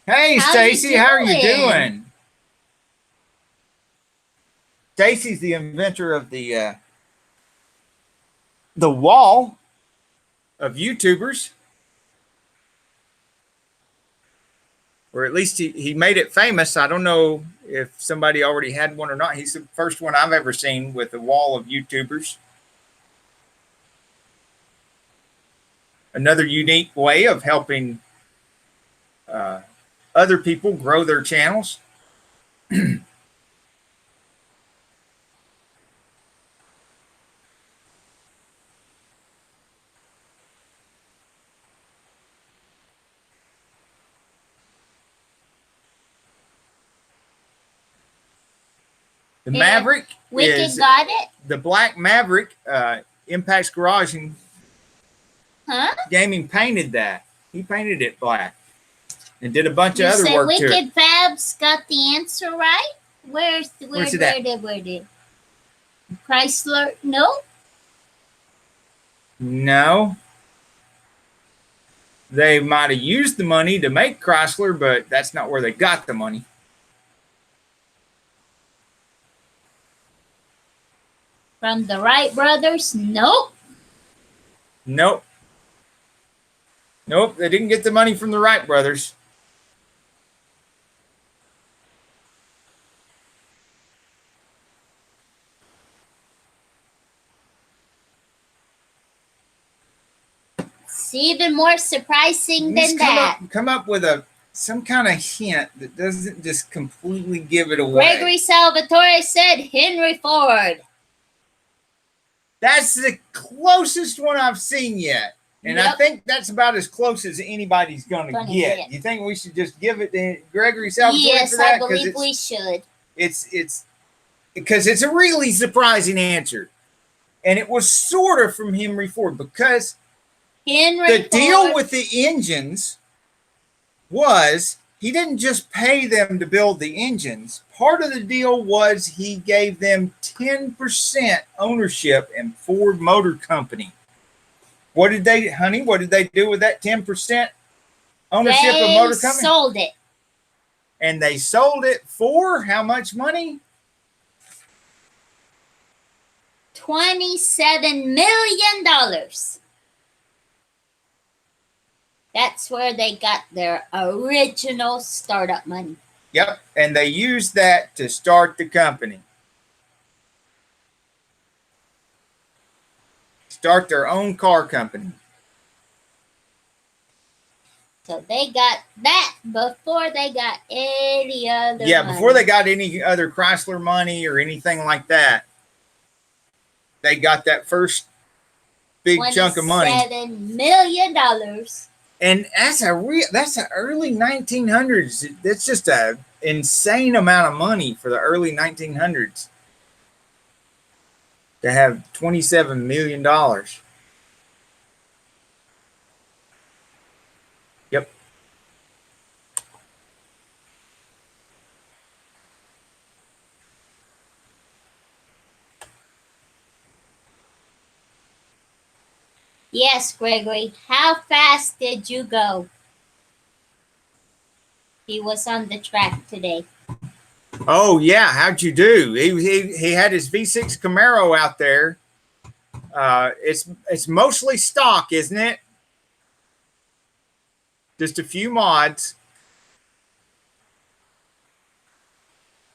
Hey, How Stacy, you how are you doing? doing? Stacy's the inventor of the wall of YouTubers. Or at least he made it famous. I don't know if somebody already had one or not. He's the first one I've ever seen with a wall of YouTubers. Another unique way of helping other people grow their channels. The Yeah. Maverick Wicked is got it? the black Maverick. Impact's Garage and Huh? Gaming painted that. He painted it black and did a bunch You of other said work to it. Wicked Fabs got the answer right? Where's it at? Where did? Chrysler? No? No. They might have used the money to make Chrysler, but that's not where they got the money. From the Wright brothers? Nope. Nope. Nope, they didn't get the money from the Wright brothers. It's even more surprising Just than that. come up with some kind of hint that doesn't just completely give it away. Gregory Salvatore said Henry Ford. That's the closest one I've seen yet. And I Yep. think that's about as close as anybody's going to Gonna get. get. You think we should just give it to Gregory Salvatore Yes, for that? I believe we should. It's because it's a really surprising answer. And it was sort of from Henry Ford because Henry the deal Ford. with the engines was he didn't just pay them to build the engines. Part of the deal was he gave them 10% ownership in Ford Motor Company. What did they do with that 10% ownership of Motor Company? Sold it. And they sold it for how much money? $27 million. That's where they got their original startup money. Yep. And they used that to start the company. Start their own car company. So they got that before they got any other Yeah, money. before they got any other Chrysler money or anything like that, they got that first big chunk of money. $27 million. And that's the early 1900s. That's just an insane amount of money for the early 1900s to have $27 million. Yep. Yes, Gregory. How fast did you go? He was on the track today. Oh yeah, how'd you do? He had his V6 Camaro out there It's mostly stock, isn't it? Just a few mods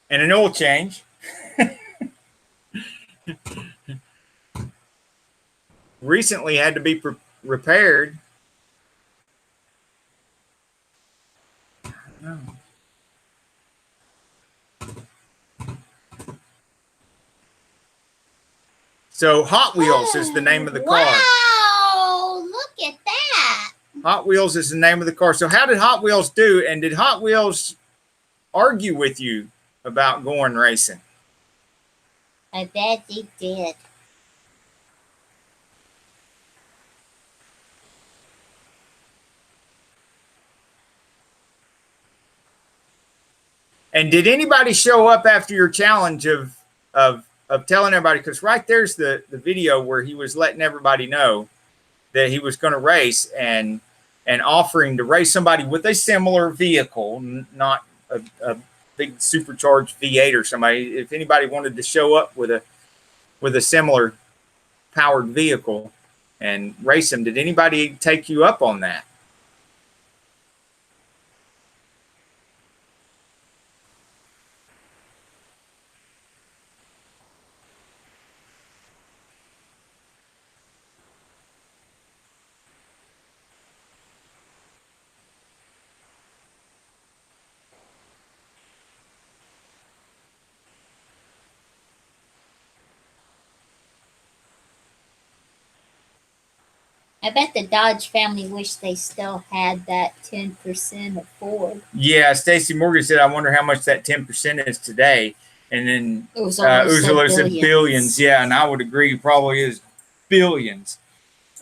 and an oil change. Recently had to be repaired. No. So Hot Wheels is the name of the car. Wow, look at that. Hot Wheels is the name of the car. So how did Hot Wheels do? And did Hot Wheels argue with you about going racing? I bet they did. And did anybody show up after your challenge of telling everybody? Because right there's the video where he was letting everybody know that he was going to race and offering to race somebody with a similar vehicle, not a big supercharged V8 or somebody. If anybody wanted to show up with a similar powered vehicle and race him, did anybody take you up on that? I bet the Dodge family wish they still had that 10% of Ford. Yeah, Stacy Morgan said, I wonder how much that 10% is today. And then Uzalo said billions. Yeah, and I would agree, probably is billions.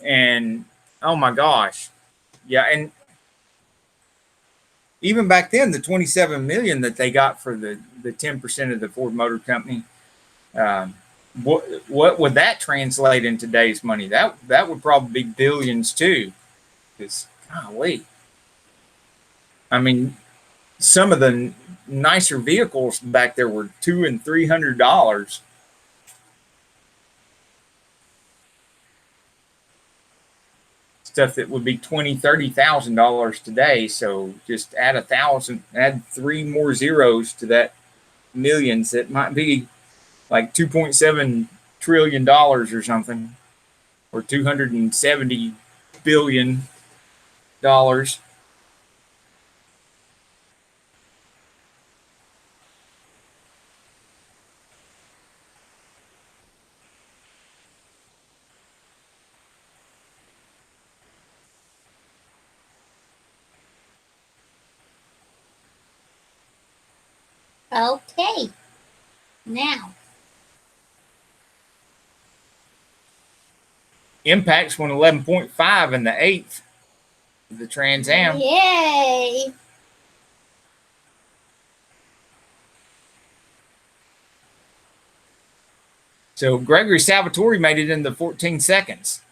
And oh my gosh. Yeah, and even back then, the 27 million that they got for the 10% of the Ford Motor Company, what would that translate in today's money? That would probably be billions too. Because golly, I mean, some of the nicer vehicles back there were $200 and $300. Stuff that would be $20,000-$30,000 today. So just add 1,000, add 3 more zeros to that millions. It might be like $2.7 trillion or something, or $270 billion. Okay. Now. Impact's won 11.5 in the 8th. The Trans Am. Yay. So Gregory Salvatore made it in the 14 seconds.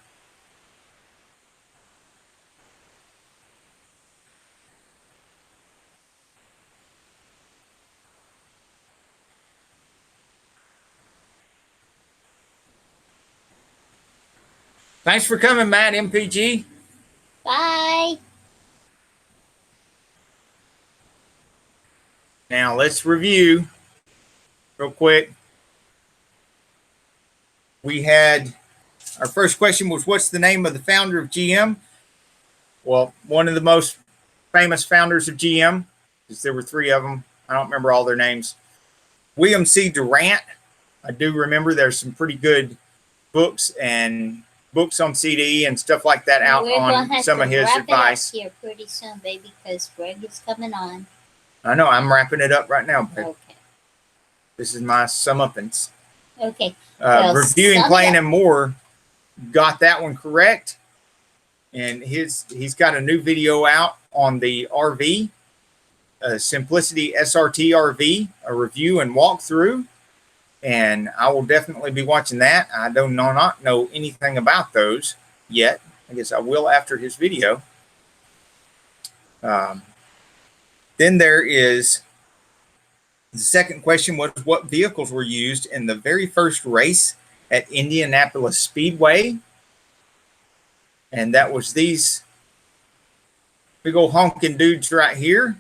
Thanks for coming, Matt, MPG. Bye. Now let's review real quick. We had our first question was, what's the name of the founder of GM? Well, one of the most famous founders of GM, because there were 3 of them. I don't remember all their names. William C. Durant. I do remember there's some pretty good books and books on CD and stuff like that out on some of his advice. Here pretty soon, baby, because Greg is coming on. I know, I'm wrapping it up right now, babe. Okay. This is my sum-uppance. Okay. Reviewing, Playing, and More got that one correct. And he's got a new video out on the RV, Simplicity SRT RV, a review and walkthrough. And I will definitely be watching that. I do not know anything about those yet. I guess I will after his video. Then there is the second question was, what vehicles were used in the very first race at Indianapolis Speedway. And that was these big old honking dudes right here.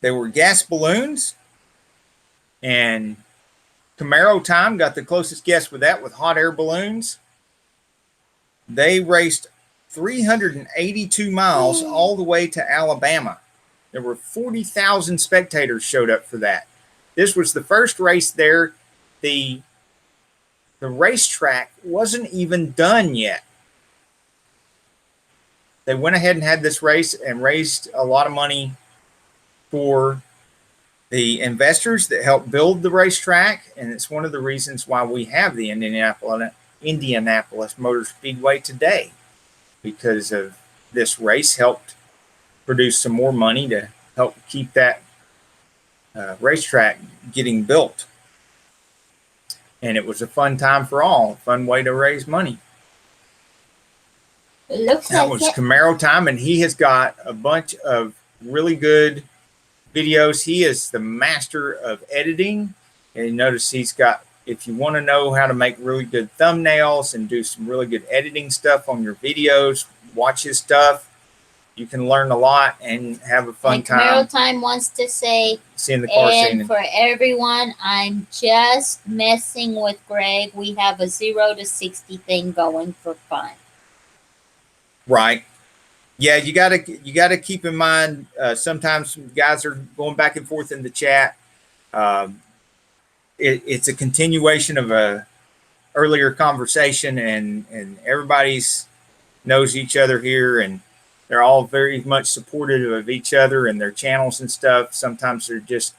They were gas balloons. And Camaro Time got the closest guess with that, with hot air balloons. They raced 382 miles all the way to Alabama. There were 40,000 spectators showed up for that. This was the first race there. The racetrack wasn't even done yet. They went ahead and had this race and raised a lot of money for the investors that helped build the racetrack. And it's one of the reasons why we have the Indianapolis Motor Speedway today, because of this race helped produce some more money to help keep that racetrack getting built. And it was a fun time for all, a fun way to raise money. It looks That like was it. Camaro Time, and he has got a bunch of really good videos. He is the master of editing. And you notice he's got, if you want to know how to make really good thumbnails and do some really good editing stuff on your videos, watch his stuff. You can learn a lot and have a fun And Camaro time Time wants to say, seeing the car scene. and for everyone, I'm just messing with Greg. We have a 0 to 60 thing going for fun. Right. Yeah, you gotta keep in mind. Sometimes guys are going back and forth in the chat. It's a continuation of a earlier conversation, and everybody's knows each other here, and they're all very much supportive of each other and their channels and stuff. Sometimes they're just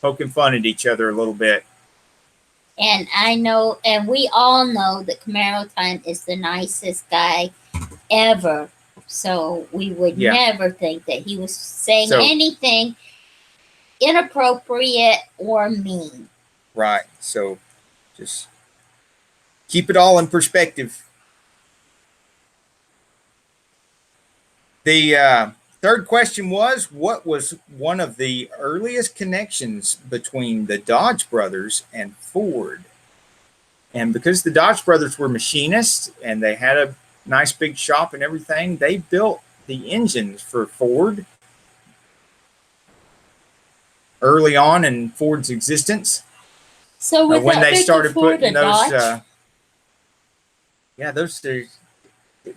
poking fun at each other a little bit. And I know, and we all know that Camaro Time is the nicest guy ever. So we would never think that he was saying anything inappropriate or mean. Right. So just keep it all in perspective. The third question was, what was one of the earliest connections between the Dodge brothers and Ford? And because the Dodge brothers were machinists and they had a nice big shop and everything, they built the engines for Ford early on in Ford's existence. So when they started Ford putting those, those are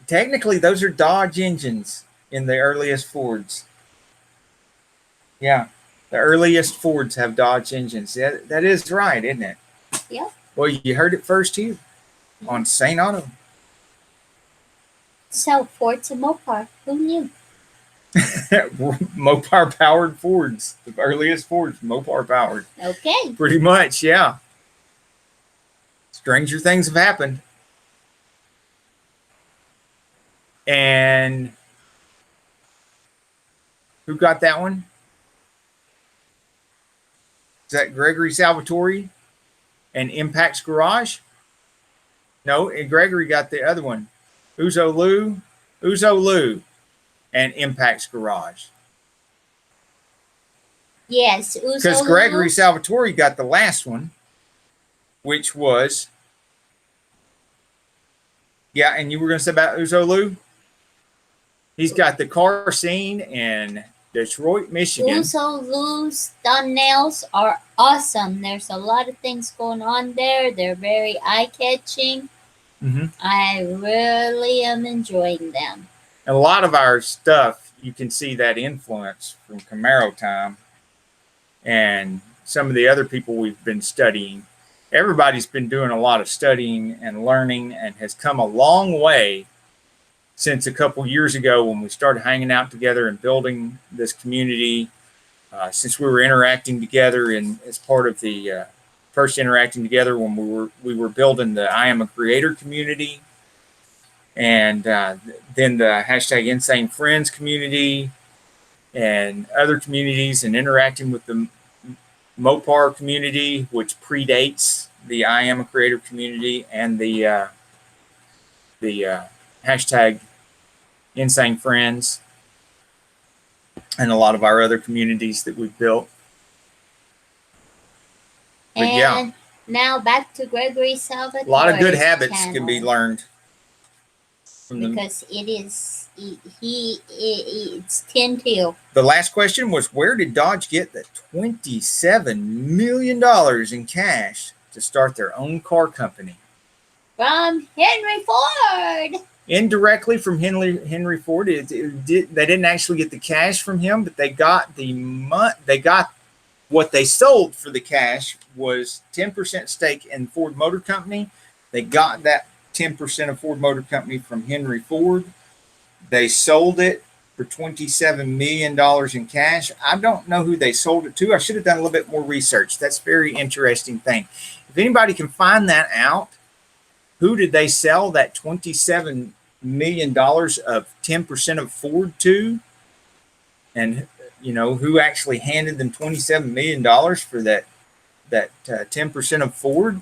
technically those are Dodge engines in the earliest Fords. Yeah, the earliest Fords have Dodge engines. That is right, isn't it? Yeah. Well, you heard it first here on Saneauto. So Ford's a Mopar. Who knew? Mopar powered Fords, the earliest Fords, Mopar powered. Okay. Pretty much, yeah. Stranger things have happened. And who got that one? Is that Gregory Salvatore and Impact's Garage? No, and Gregory got the other one. Uzo Lou and Impact's Garage. Yes, because Gregory Salvatore got the last one, which was, and you were going to say about Uzo Lou? He's got the car scene in Detroit, Michigan. Uzo Lou's thumbnails are awesome. There's a lot of things going on there. They're very eye-catching. Mm-hmm. I really am enjoying them. And a lot of our stuff, you can see that influence from Camaro Time and some of the other people we've been studying. Everybody's been doing a lot of studying and learning and has come a long way since a couple years ago when we started hanging out together and building this community. Since we were interacting together and as part of the first interacting together when we were building the I Am a Creator community, and then the hashtag Insane Friends community and other communities, and interacting with the Mopar community, which predates the I Am a Creator community, and the hashtag Insane Friends, and a lot of our other communities that we've built. But and Now back to Gregory Salvatore. A lot of good habits can be learned from because it is it's 10 till. The last question was, where did Dodge get the $27 million in cash to start their own car company? From Henry Ford. Indirectly from Henry Ford. They didn't actually get the cash from him, but they got what they sold for the cash was 10% stake in Ford Motor Company. They got that 10% of Ford Motor Company from Henry Ford. They sold it for $27 million in cash. I don't know who they sold it to. I should have done a little bit more research. That's a very interesting thing. If anybody can find that out, who did they sell that $27 million of 10% of Ford to? And, who actually handed them $27 million for that 10% of Ford?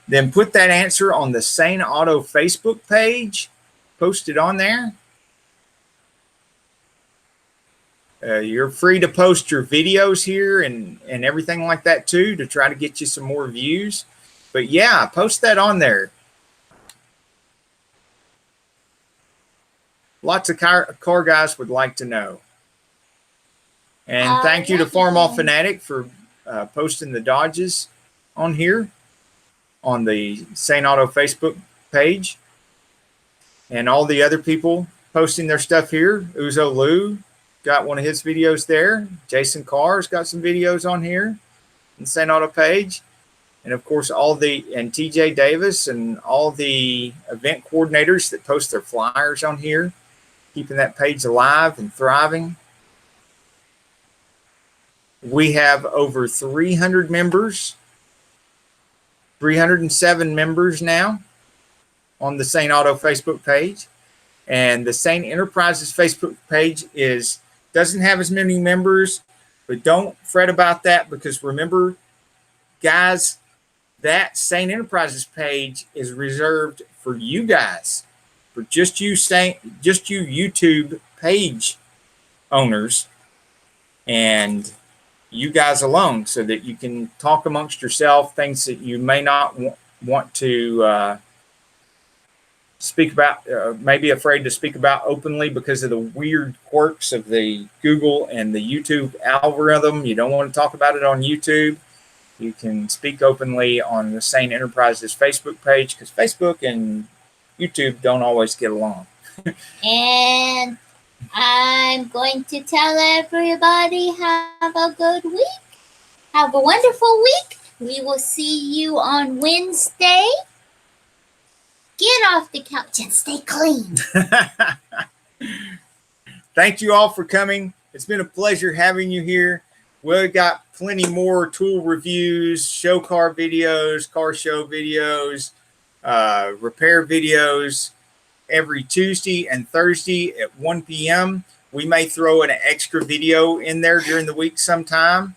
Then put that answer on the Saneauto Facebook page. Post it on there. You're free to post your videos here and everything like that too, to try to get you some more views. But yeah, post that on there. Lots of car guys would like to know. And thank you to Farmall Fanatic for posting the Dodges on here on the Saneauto Facebook page. And all the other people posting their stuff here. Uzo Lou got one of his videos there. Jason Carr's got some videos on here on the Saneauto page. And of course, and TJ Davis and all the event coordinators that post their flyers on here, keeping that page alive and thriving. We have over 300 members, 307 members now on the Saneauto Facebook page. And the Sane Enterprises Facebook page doesn't have as many members, but don't fret about that, because remember, guys, that Sane Enterprises page is reserved for you guys, for just you YouTube page owners and you guys alone, so that you can talk amongst yourself, things that you may not want to speak about, maybe afraid to speak about openly because of the weird quirks of the Google and the YouTube algorithm. You don't want to talk about it on YouTube. You can speak openly on the Sane Enterprises Facebook page, because Facebook and YouTube don't always get along. And I'm going to tell everybody, have a good week. Have a wonderful week. We will see you on Wednesday. Get off the couch and stay clean. Thank you all for coming. It's been a pleasure having you here. We've got plenty more tool reviews, show car videos, car show videos, repair videos every Tuesday and Thursday at 1 p.m. We may throw an extra video in there during the week sometime.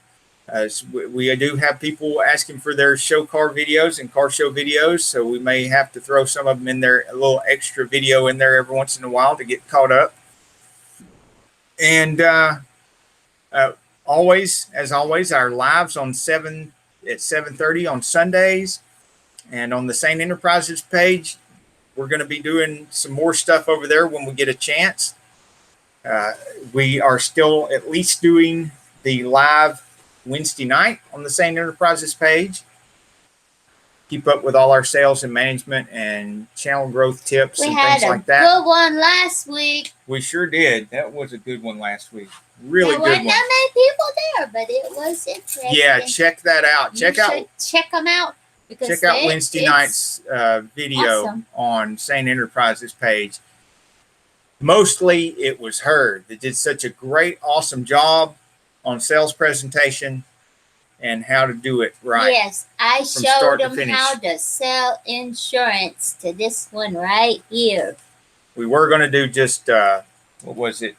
We do have people asking for their show car videos and car show videos, so we may have to throw some of them in there, a little extra video in there every once in a while to get caught up. And as always, our lives at 7:30 on Sundays, and on the Sane Enterprises page, we're going to be doing some more stuff over there when we get a chance. We are still at least doing the live Wednesday night on the Sane Enterprises page. Keep up with all our sales and management and channel growth tips and things like that. We had a good one last week. We sure did. That was a good one last week. Really good one. There weren't that many people there, but it was interesting. Yeah, check that out. Check them out. Check out Wednesday night's video on Sane Enterprises page. Mostly it was her that did such a great, awesome job on sales presentation and how to do it right. Yes, I showed them how to sell insurance to this one right here. We were going to do just, what was it?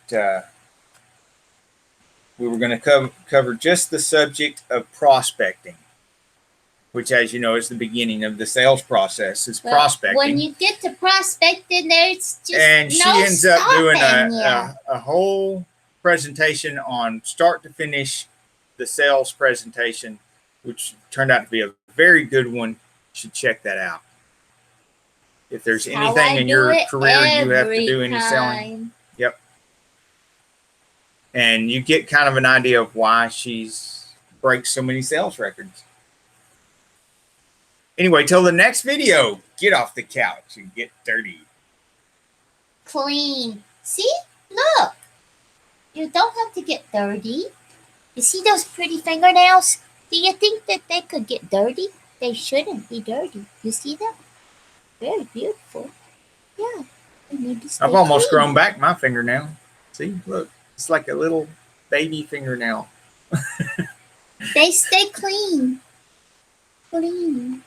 We were going to cover just the subject of prospecting, which, as you know, is the beginning of the sales process. Is prospecting. When you get to prospecting, there's just and she ends up doing a whole presentation on start to finish the sales presentation, which turned out to be a very good one. You should check that out. If there's How anything I in do your it career you have to every do any selling. time. Yep. And you get kind of an idea of why she's breaks so many sales records. Anyway, till the next video, get off the couch and get dirty. Clean. See? Look. You don't have to get dirty. You see those pretty fingernails? Do you think that they could get dirty? They shouldn't be dirty. You see them? Very beautiful. Yeah. They need to stay I've almost clean. grown back my fingernail. See, look. It's like a little baby fingernail. They stay clean. Clean.